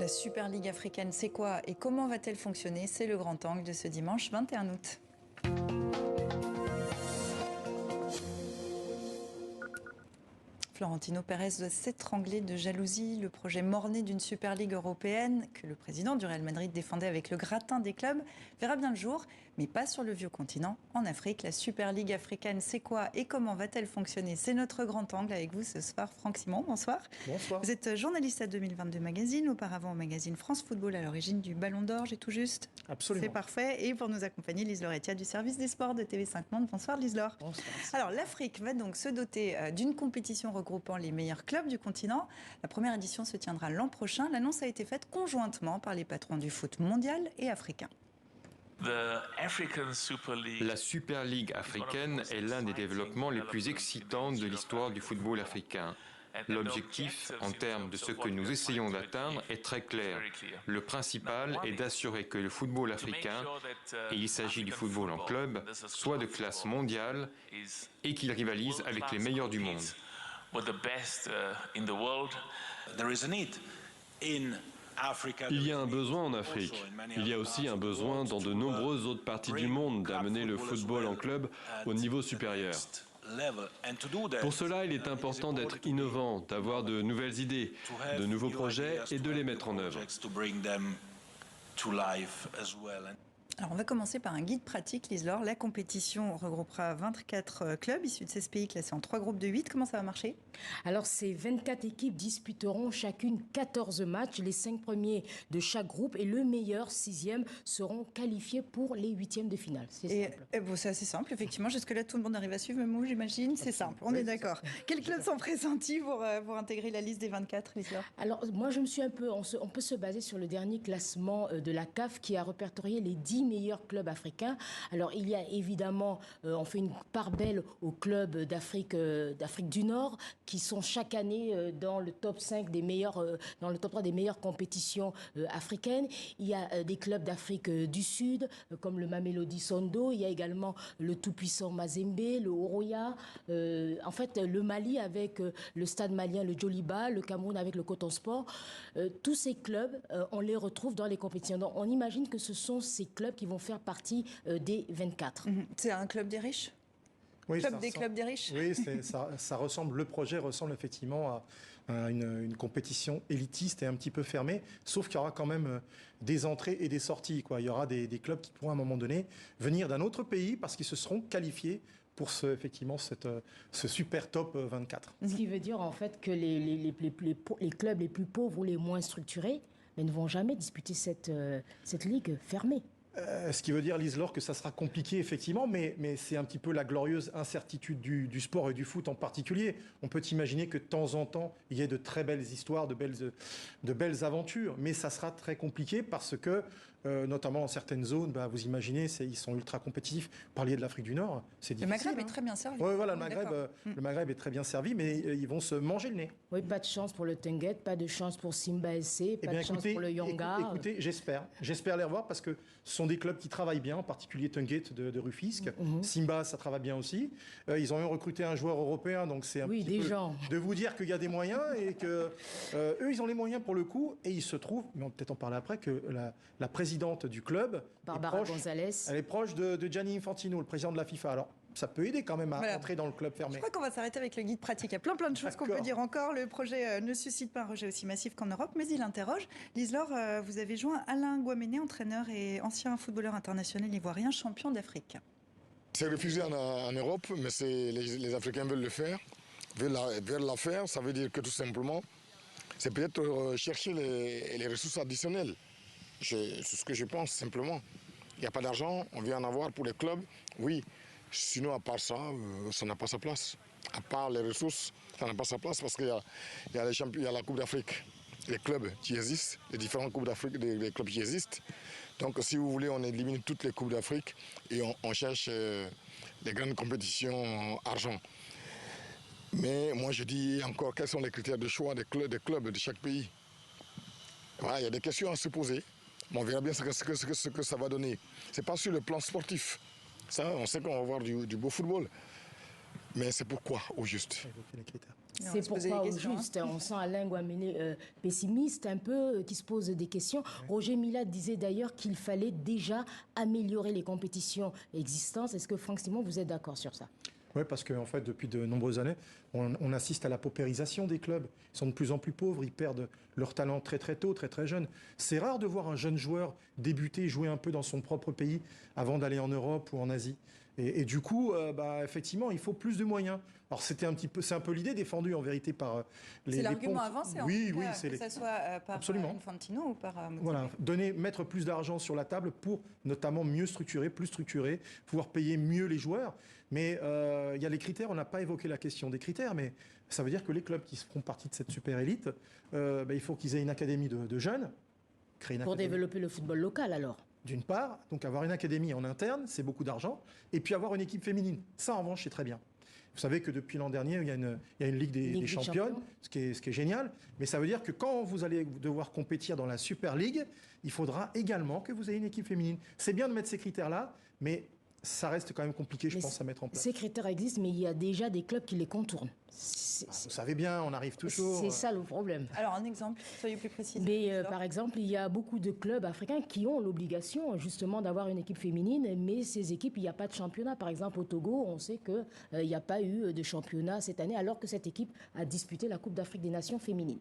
La Super Ligue africaine, c'est quoi et comment va-t-elle fonctionner? C'est le grand angle de ce dimanche 21 août. Florentino Pérez doit s'étrangler de jalousie. Le projet mort-né d'une Super Ligue européenne, que le président du Real Madrid défendait avec le gratin des clubs, verra bien le jour, mais pas sur le vieux continent, en Afrique. La Super Ligue africaine, c'est quoi et comment va-t-elle fonctionner? C'est notre grand angle avec vous ce soir. Franck Simon, bonsoir. Bonsoir. Vous êtes journaliste à 2022 Magazine, auparavant au magazine France Football, à l'origine du Ballon d'Or, j'ai tout juste? Absolument. C'est parfait. Et pour nous accompagner, Lise Laure-Etiat du service des sports de TV5 Monde. Bonsoir Lise Laure. Bonsoir. Alors l'Afrique va donc se doter d'une compétition regroupant les meilleurs clubs du continent. La première édition se tiendra l'an prochain. L'annonce a été faite conjointement par les patrons du foot mondial et africain. La Super League africaine est l'un des développements les plus excitants de l'histoire du football africain. L'objectif, en termes de ce que nous essayons d'atteindre, est très clair. Le principal est d'assurer que le football africain, et il s'agit du football en club, soit de classe mondiale et qu'il rivalise avec les meilleurs du monde. Il y a un besoin en Afrique. Il y a aussi un besoin dans de nombreuses autres parties du monde d'amener le football en club au niveau supérieur. Pour cela, il est important d'être innovant, d'avoir de nouvelles idées, de nouveaux projets et de les mettre en œuvre. Alors on va commencer par un guide pratique, Lise Laure. La compétition regroupera 24 clubs issus de 16 pays classés en 3 groupes de 8. Comment ça va marcher? Alors ces 24 équipes disputeront chacune 14 matchs. Les 5 premiers de chaque groupe et le meilleur 6e seront qualifiés pour les 8e de finale. C'est simple. Bon, c'est assez simple, effectivement. Jusque-là, tout le monde arrive à suivre, même vous, j'imagine. C'est simple, on est d'accord. Quels clubs sont pressentis pour intégrer la liste des 24, Lise Laure? Alors moi, je me suis on peut se baser sur le dernier classement de la CAF qui a répertorié les 10 meilleurs clubs africains. Alors il y a évidemment, on fait une part belle aux clubs d'Afrique du Nord qui sont chaque année dans le top 5 des meilleurs, dans le top 3 des meilleures compétitions africaines. Il y a des clubs d'Afrique du Sud comme le Mamelodi Sondo. Il y a également le tout-puissant Mazembe, le Horoya. En fait, le Mali avec le Stade malien, le Djoliba, le Cameroun avec le Coton Sport. Tous ces clubs, on les retrouve dans les compétitions. Donc, on imagine que ce sont ces clubs qui vont faire partie des 24. C'est un club des riches? Oui, clubs des riches. Oui, ça ressemble, le projet ressemble effectivement à une compétition élitiste et un petit peu fermée, sauf qu'il y aura quand même des entrées et des sorties, quoi. Il y aura des clubs qui pourront à un moment donné venir d'un autre pays parce qu'ils se seront qualifiés pour ce super top 24. Ce qui veut dire en fait que les clubs les plus pauvres ou les moins structurés ne vont jamais disputer cette ligue fermée. Ce qui veut dire, Lise Laure, que ça sera compliqué, effectivement, mais c'est un petit peu la glorieuse incertitude du sport et du foot en particulier. On peut imaginer que de temps en temps, il y ait de très belles histoires, de belles aventures, mais ça sera très compliqué parce que, notamment dans certaines zones, vous imaginez, ils sont ultra compétitifs. Vous parliez de l'Afrique du Nord, c'est difficile. Le Maghreb est très bien servi. Oui, voilà, le Maghreb est très bien servi, mais ils vont se manger le nez. Oui, pas de chance pour le Tenguet, pas de chance pour Simba SC, pas de chance pour le Yanga. Écoutez, j'espère les revoir parce que ce sont des clubs qui travaillent bien, en particulier Tenguet de Rufisque. Simba, ça travaille bien aussi. Ils ont même recruté un joueur européen, donc c'est un petit peu de vous dire qu'il y a des moyens et que eux, ils ont les moyens pour le coup. Et il se trouve, mais on va peut-être en parler après, que la présidente du club, Barbara Gonzalez, elle est proche de Gianni Infantino, le président de la FIFA. Alors, ça peut aider quand même à entrer dans le club fermé. Je crois qu'on va s'arrêter avec le guide pratique. Il y a plein de choses qu'on peut dire encore. Le projet ne suscite pas un rejet aussi massif qu'en Europe, mais il interroge. Lise Laure, vous avez joint Alain Guaméné, entraîneur et ancien footballeur international ivoirien, champion d'Afrique. C'est refusé en Europe, mais les Africains veulent le faire. Veulent la faire, ça veut dire que tout simplement, c'est peut-être chercher les ressources additionnelles. C'est ce que je pense simplement. Il n'y a pas d'argent, on vient en avoir pour les clubs, oui. Sinon, à part ça, ça n'a pas sa place. À part les ressources, ça n'a pas sa place parce qu'il y a la Coupe d'Afrique, les clubs qui existent, les différentes Coupes d'Afrique, les clubs qui existent. Donc, si vous voulez, on élimine toutes les Coupes d'Afrique et on cherche des grandes compétitions argent. Mais moi, je dis encore, quels sont les critères de choix des clubs de chaque pays? Voilà, il y a des questions à se poser. On verra bien ce que ça va donner. Ce n'est pas sur le plan sportif. Ça, on sait qu'on va voir du beau football. Mais c'est pourquoi, au juste? C'est pourquoi au juste, on sent Alain Guaméné pessimiste un peu, qui se pose des questions. Oui. Roger Mila disait d'ailleurs qu'il fallait déjà améliorer les compétitions existantes. Est-ce que Franck Simon, vous êtes d'accord sur ça? Oui, parce qu'en fait, depuis de nombreuses années, on assiste à la paupérisation des clubs. Ils sont de plus en plus pauvres, ils perdent leur talent très très tôt, très très jeunes. C'est rare de voir un jeune joueur débuter, jouer un peu dans son propre pays avant d'aller en Europe ou en Asie. Et du coup, effectivement, il faut plus de moyens. Alors c'est un peu l'idée défendue en vérité par les. C'est l'argument avancé. Oui, oui, c'est que ça soit par Infantino ou par. Voilà, mettre plus d'argent sur la table pour notamment mieux structurer, plus structurer, pouvoir payer mieux les joueurs. Mais il y a les critères. On n'a pas évoqué la question des critères, mais ça veut dire que les clubs qui feront partie de cette super élite, il faut qu'ils aient une académie de jeunes, créer une pour académie. Développer le football local alors. D'une part, donc avoir une académie en interne, c'est beaucoup d'argent, et puis avoir une équipe féminine. Ça, en revanche, c'est très bien. Vous savez que depuis l'an dernier, il y a une Ligue des championnes, ce qui est génial, mais ça veut dire que quand vous allez devoir compétir dans la Super League, il faudra également que vous ayez une équipe féminine. C'est bien de mettre ces critères-là, mais ça reste quand même compliqué, je pense, à mettre en place. Ces critères existent, mais il y a déjà des clubs qui les contournent. Vous savez bien, on arrive toujours... C'est ça le problème. Alors, un exemple, soyez plus précis. Mais par exemple, il y a beaucoup de clubs africains qui ont l'obligation, justement, d'avoir une équipe féminine, mais ces équipes, il n'y a pas de championnat. Par exemple, au Togo, on sait qu'il n'y a pas eu de championnat cette année, alors que cette équipe a disputé la Coupe d'Afrique des Nations féminines.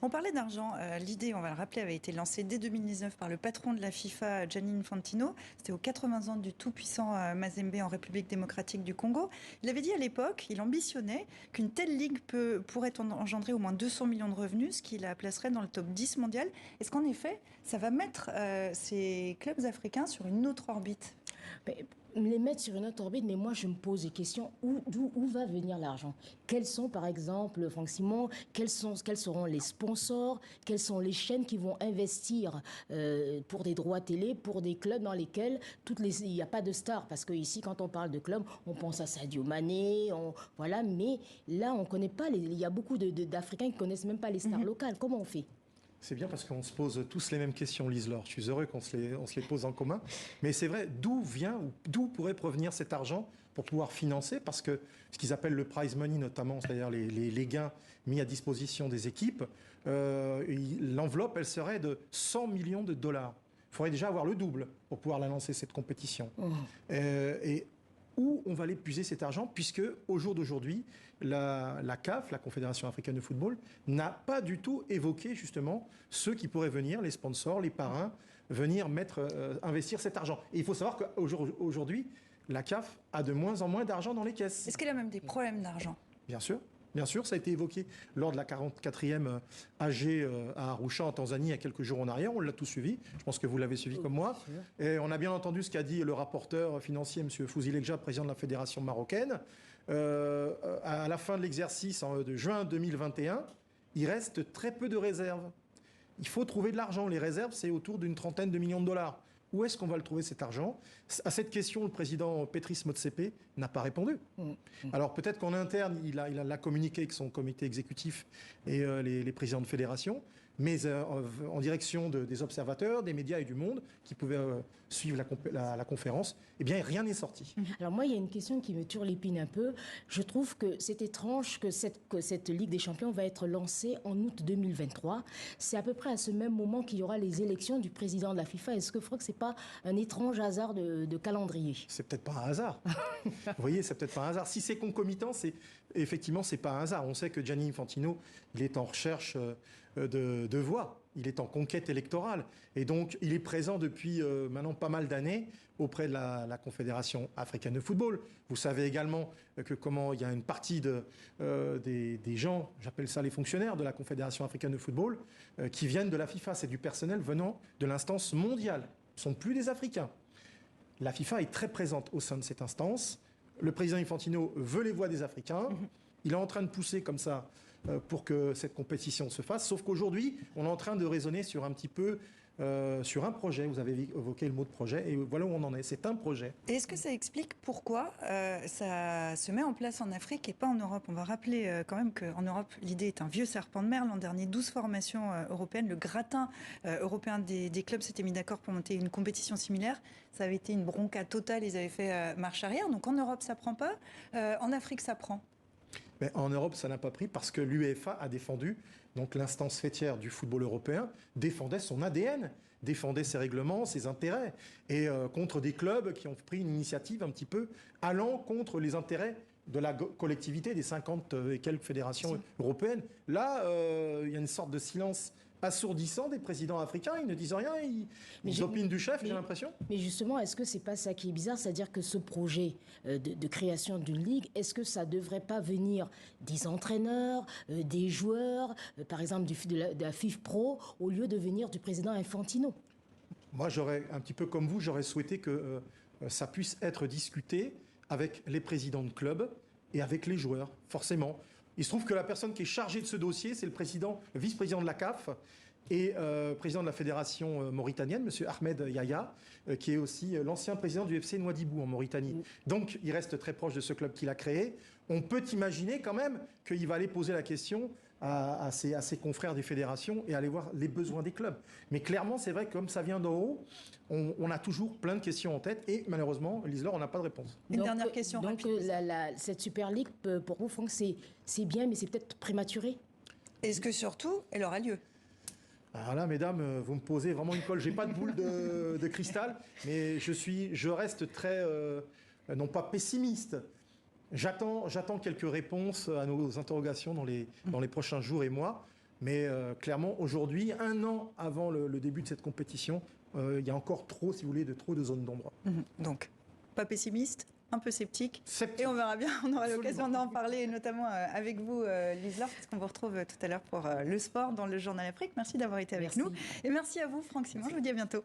On parlait d'argent. L'idée, on va le rappeler, avait été lancée dès 2019 par le patron de la FIFA, Gianni Infantino. C'était aux 80 ans du tout-puissant Mazembe en République démocratique du Congo. Il avait dit à l'époque, il ambitionnait qu'une telle ligue pourrait engendrer au moins 200 millions de revenus, ce qui la placerait dans le top 10 mondial. Est-ce qu'en effet, ça va mettre ces clubs africains sur une autre orbite ? Les mettre sur une autre orbite, mais moi je me pose des questions. Où va venir l'argent? Quels sont, par exemple, Franck Simon, quels seront les sponsors? Quelles sont les chaînes qui vont investir pour des droits télé, pour des clubs dans lesquels il n'y a pas de stars? Parce qu'ici, quand on parle de clubs, on pense à Sadio Mané, voilà, mais là, on ne connaît pas. Il y a beaucoup d'Africains qui ne connaissent même pas les stars locales. Comment on fait? C'est bien parce qu'on se pose tous les mêmes questions, Lise Laure. Je suis heureux qu'on se les pose en commun. Mais c'est vrai, d'où pourrait provenir cet argent pour pouvoir financer? Parce que ce qu'ils appellent le prize money, notamment, c'est-à-dire les gains mis à disposition des équipes, l'enveloppe, elle serait de 100 millions de dollars. Il faudrait déjà avoir le double pour pouvoir la lancer, cette compétition. Et où on va aller puiser cet argent, puisque au jour d'aujourd'hui, la CAF, la Confédération africaine de football, n'a pas du tout évoqué justement ceux qui pourraient venir, les sponsors, les parrains, venir investir cet argent. Et il faut savoir qu'aujourd'hui, la CAF a de moins en moins d'argent dans les caisses. Est-ce qu'elle a même des problèmes d'argent? Bien sûr. Bien sûr, ça a été évoqué lors de la 44e AG à Arusha en Tanzanie il y a quelques jours en arrière. On l'a tous suivi. Je pense que vous l'avez suivi comme moi. Et on a bien entendu ce qu'a dit le rapporteur financier, M. Fouzi Legja, président de la Fédération marocaine. À la fin de l'exercice de juin 2021, il reste très peu de réserves. Il faut trouver de l'argent. Les réserves, c'est autour d'une trentaine de millions de dollars. Où est-ce qu'on va le trouver, cet argent? À cette question, le président Patrice Motsepe n'a pas répondu. Alors peut-être qu'en interne, il a communiqué avec son comité exécutif et les présidents de fédération, mais en direction des observateurs, des médias et du monde qui pouvaient suivre la conférence, eh bien rien n'est sorti. Alors moi, il y a une question qui me turlupine un peu. Je trouve que c'est étrange que cette Ligue des Champions va être lancée en août 2023. C'est à peu près à ce même moment qu'il y aura les élections du président de la FIFA. Est-ce que Franck, c'est pas un étrange hasard de calendrier? C'est peut-être pas un hasard. Vous voyez, c'est peut-être pas un hasard. Si c'est concomitant, effectivement, c'est pas un hasard. On sait que Gianni Infantino, il est en recherche de voix. Il est en conquête électorale. Et donc, il est présent depuis maintenant pas mal d'années auprès de la Confédération africaine de football. Vous savez également comment il y a une partie des gens, j'appelle ça les fonctionnaires de la Confédération africaine de football, qui viennent de la FIFA. C'est du personnel venant de l'instance mondiale. Ce ne sont plus des Africains. La FIFA est très présente au sein de cette instance. Le président Infantino veut les voix des Africains. Il est en train de pousser comme ça pour que cette compétition se fasse. Sauf qu'aujourd'hui, on est en train de raisonner sur un petit peu sur un projet. Vous avez évoqué le mot de projet et voilà où on en est. C'est un projet. Et est-ce que ça explique pourquoi ça se met en place en Afrique et pas en Europe? On va rappeler quand même qu'en Europe, l'idée est un vieux serpent de mer. L'an dernier, 12 formations européennes. Le gratin européen des clubs s'était mis d'accord pour monter une compétition similaire. Ça avait été une bronca totale. Ils avaient fait marche arrière. Donc en Europe, ça prend pas. En Afrique, ça prend. Mais en Europe, ça n'a pas pris parce que l'UEFA a défendu, donc l'instance faîtière du football européen, défendait son ADN, défendait ses règlements, ses intérêts, et contre des clubs qui ont pris une initiative un petit peu allant contre les intérêts de la collectivité des 50 et quelques fédérations européennes. Là, il y a une sorte de silence assourdissant des présidents africains, ils ne disent rien, ils opinent du chef, j'ai l'impression. Mais justement, est-ce que c'est pas ça qui est bizarre, c'est-à-dire que ce projet de création d'une ligue, est-ce que ça devrait pas venir des entraîneurs, des joueurs, par exemple de la FIFPro, au lieu de venir du président Infantino? Moi, j'aurais, un petit peu comme vous, j'aurais souhaité que ça puisse être discuté avec les présidents de clubs et avec les joueurs, forcément. Il se trouve que la personne qui est chargée de ce dossier, c'est le vice-président de la CAF et président de la fédération mauritanienne, M. Ahmed Yahya, qui est aussi l'ancien président du FC Nouadhibou en Mauritanie. Donc, il reste très proche de ce club qu'il a créé. On peut imaginer quand même qu'il va aller poser la question à ses confrères des fédérations et aller voir les besoins des clubs. Mais clairement, c'est vrai que comme ça vient d'en haut, on a toujours plein de questions en tête et malheureusement, Lise-Laure, on n'a pas de réponse. Une dernière question. Donc, cette Super League, pour vous, Franck, c'est bien, mais c'est peut-être prématuré? Est-ce que surtout, elle aura lieu? Alors là, mesdames, vous me posez vraiment une colle. J'ai pas de boule de cristal, mais je reste très, non pas pessimiste. J'attends quelques réponses à nos interrogations dans les prochains jours et mois. Mais clairement, aujourd'hui, 1 an avant le début de cette compétition, il y a encore trop, si vous voulez, trop de zones d'ombre. Donc, pas pessimiste, un peu sceptique. Et on verra bien, on aura l'occasion d'en parler, notamment avec vous, Lise-Laure, puisqu'on vous retrouve tout à l'heure pour le sport dans le Journal Afrique. Merci d'avoir été avec nous. Et merci à vous, Franck Simon. Je vous dis à bientôt.